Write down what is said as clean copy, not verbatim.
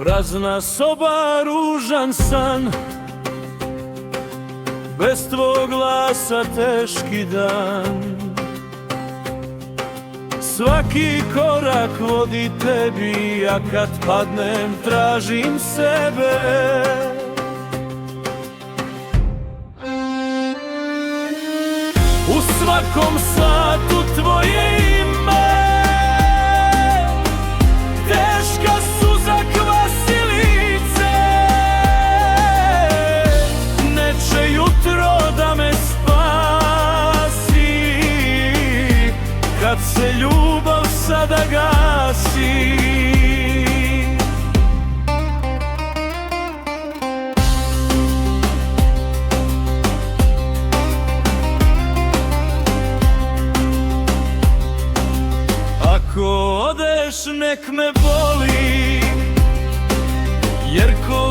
Prazna soba, ružan san, bez tvog glasa teški dan. Svaki korak vodi tebi, a kad padnem tražim sebe. U svakom satu tvoje ime, teška suza kvasi lice. Neće jutro da me spasi, kad se ljubav sada gasi. Ako odeš nek me boli, jer ko